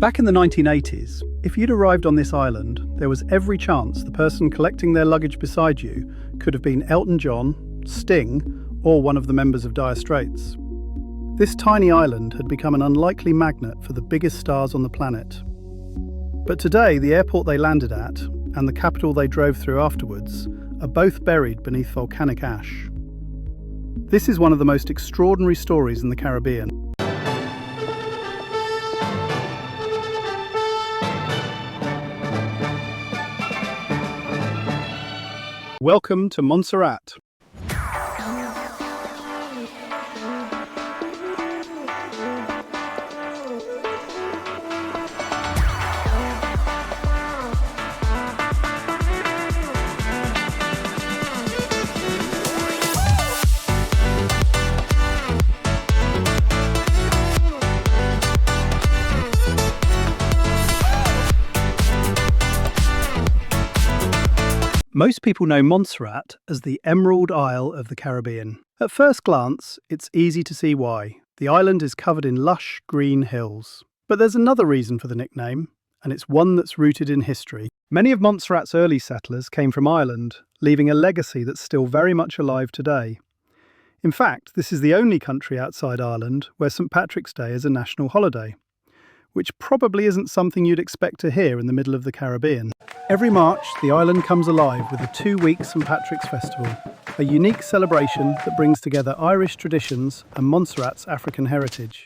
Back in the 1980s, if you'd arrived on this island, there was every chance the person collecting their luggage beside you could have been Elton John, Sting, or one of the members of Dire Straits. This tiny island had become an unlikely magnet for the biggest stars on the planet. But today, the airport they landed at, and the capital they drove through afterwards, are both buried beneath volcanic ash. This is one of the most extraordinary stories in the Caribbean. Welcome to Montserrat. Most people know Montserrat as the Emerald Isle of the Caribbean. At first glance, it's easy to see why. The island is covered in lush, green hills. But there's another reason for the nickname, and it's one that's rooted in history. Many of Montserrat's early settlers came from Ireland, leaving a legacy that's still very much alive today. In fact, this is the only country outside Ireland where St. Patrick's Day is a national holiday, which probably isn't something you'd expect to hear in the middle of the Caribbean. Every March, the island comes alive with a 2-week St. Patrick's Festival, a unique celebration that brings together Irish traditions and Montserrat's African heritage.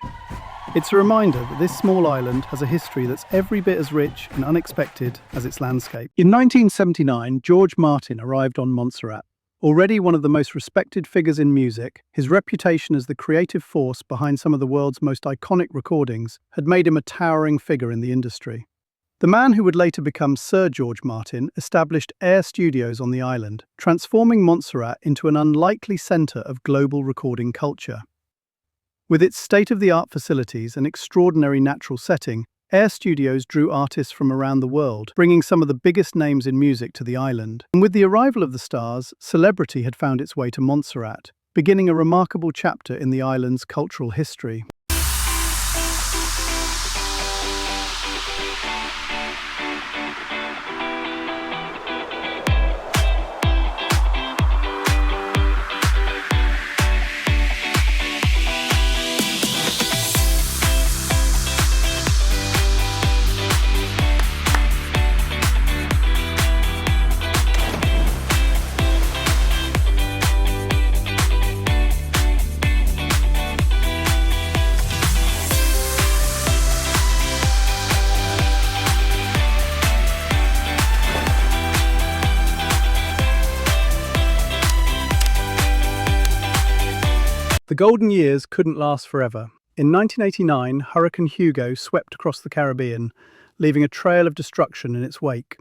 It's a reminder that this small island has a history that's every bit as rich and unexpected as its landscape. In 1979, George Martin arrived on Montserrat. Already one of the most respected figures in music, his reputation as the creative force behind some of the world's most iconic recordings had made him a towering figure in the industry. The man who would later become Sir George Martin established Air Studios on the island, transforming Montserrat into an unlikely centre of global recording culture. With its state-of-the-art facilities and extraordinary natural setting, Air Studios drew artists from around the world, bringing some of the biggest names in music to the island. And with the arrival of the stars, celebrity had found its way to Montserrat, beginning a remarkable chapter in the island's cultural history. The golden years couldn't last forever. In 1989, Hurricane Hugo swept across the Caribbean, leaving a trail of destruction in its wake.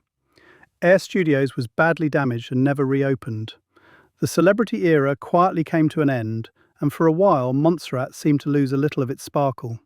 Air Studios was badly damaged and never reopened. The celebrity era quietly came to an end, and for a while, Montserrat seemed to lose a little of its sparkle.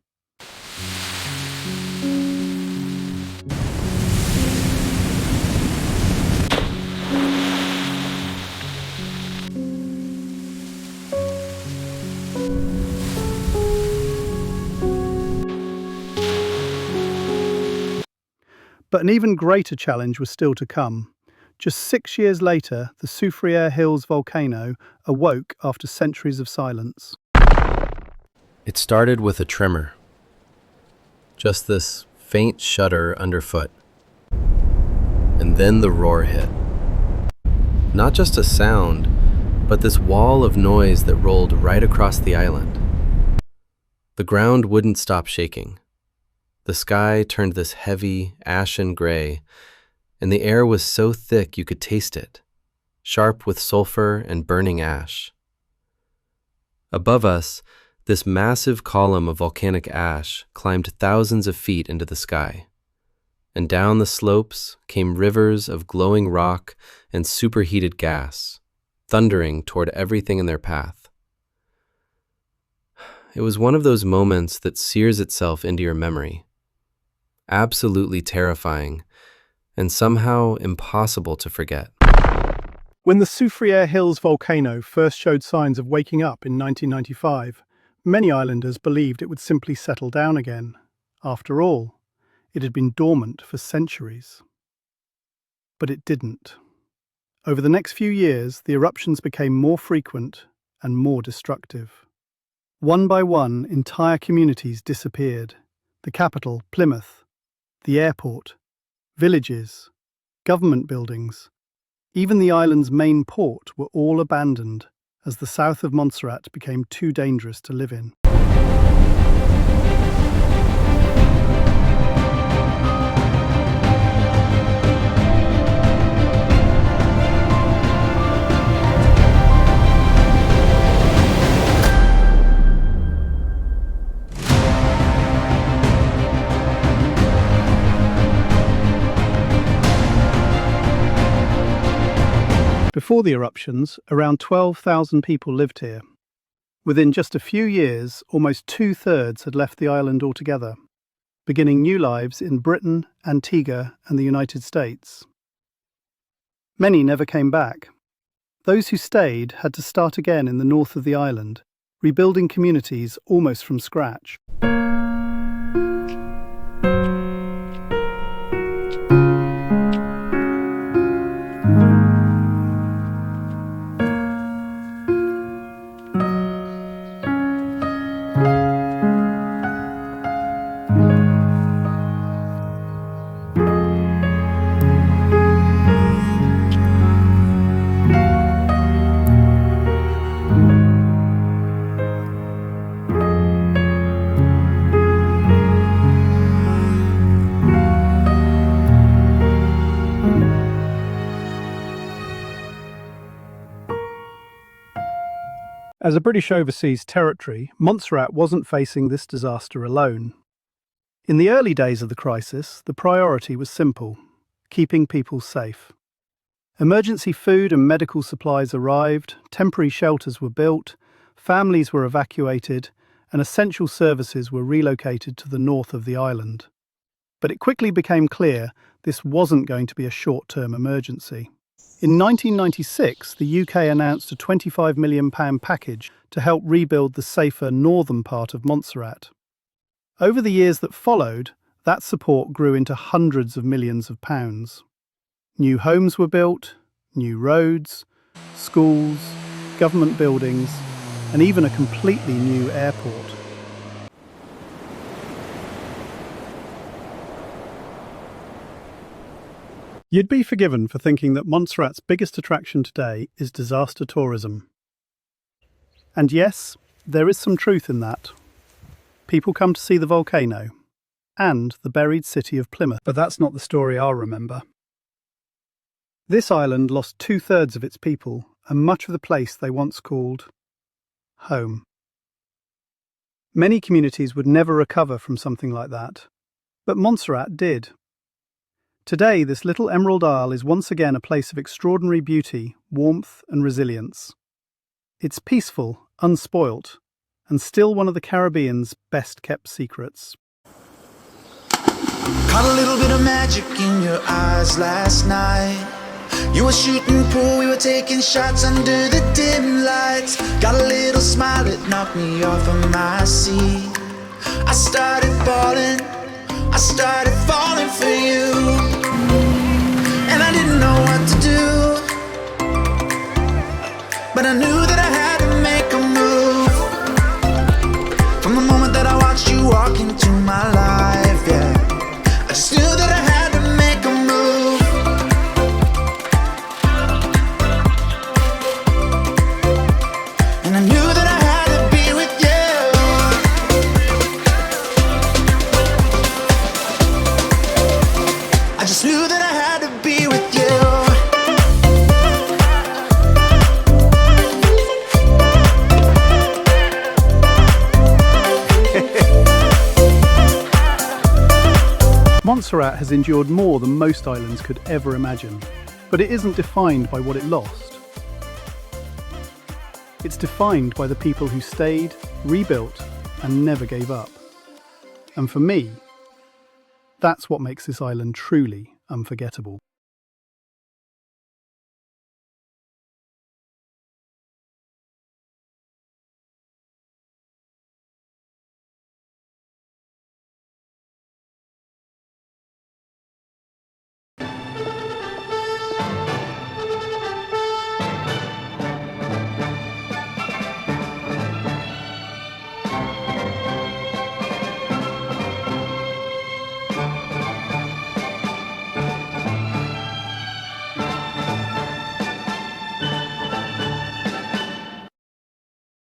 But an even greater challenge was still to come. Just 6 years later, the Soufrière Hills Volcano awoke after centuries of silence. It started with a tremor. Just this faint shudder underfoot. And then the roar hit. Not just a sound, but this wall of noise that rolled right across the island. The ground wouldn't stop shaking. The sky turned this heavy, ashen gray, and the air was so thick you could taste it, sharp with sulfur and burning ash. Above us, this massive column of volcanic ash climbed thousands of feet into the sky, and down the slopes came rivers of glowing rock and superheated gas, thundering toward everything in their path. It was one of those moments that sears itself into your memory. Absolutely terrifying, and somehow impossible to forget. When the Soufrière Hills Volcano first showed signs of waking up in 1995, many islanders believed it would simply settle down again. After all, It had been dormant for centuries. But it didn't. Over the next few years, the eruptions became more frequent and more destructive. One by one, entire communities disappeared. The capital, Plymouth, the airport, villages, government buildings, even the island's main port were all abandoned as the south of Montserrat became too dangerous to live in. Before the eruptions, around 12,000 people lived here. Within just a few years, almost 2/3 had left the island altogether, beginning new lives in Britain, Antigua, and the United States. Many never came back. Those who stayed had to start again in the north of the island, rebuilding communities almost from scratch. As a British overseas territory, Montserrat wasn't facing this disaster alone. In the early days of the crisis, the priority was simple: keeping people safe. Emergency food and medical supplies arrived, temporary shelters were built, families were evacuated, and essential services were relocated to the north of the island. But it quickly became clear this wasn't going to be a short-term emergency. In 1996, the UK announced a £25 million package to help rebuild the safer northern part of Montserrat. Over the years that followed, that support grew into hundreds of millions of pounds. New homes were built, new roads, schools, government buildings, and even a completely new airport. You'd be forgiven for thinking that Montserrat's biggest attraction today is disaster tourism. And yes, there is some truth in that. People come to see the volcano and the buried city of Plymouth, but that's not the story I'll remember. This island lost 2/3 of its people and much of the place they once called home. Many communities would never recover from something like that, but Montserrat did. Today, this little Emerald Isle is once again a place of extraordinary beauty, warmth, and resilience. It's peaceful, unspoilt, and still one of the Caribbean's best-kept secrets. Caught a little bit of magic in your eyes last night. You were shooting pool, we were taking shots under the dim lights. Got a little smile that knocked me off of my seat. I started falling for you. And I didn't know what to do, but I knew that I had to make a move. From the moment that I watched you walk into my life, yeah, I just knew that I had to make a move. And I knew that I had to be with you. I just knew that I had to be with you. Montserrat has endured more than most islands could ever imagine, but it isn't defined by what it lost. It's defined by the people who stayed, rebuilt, and never gave up. And for me, that's what makes this island truly unforgettable.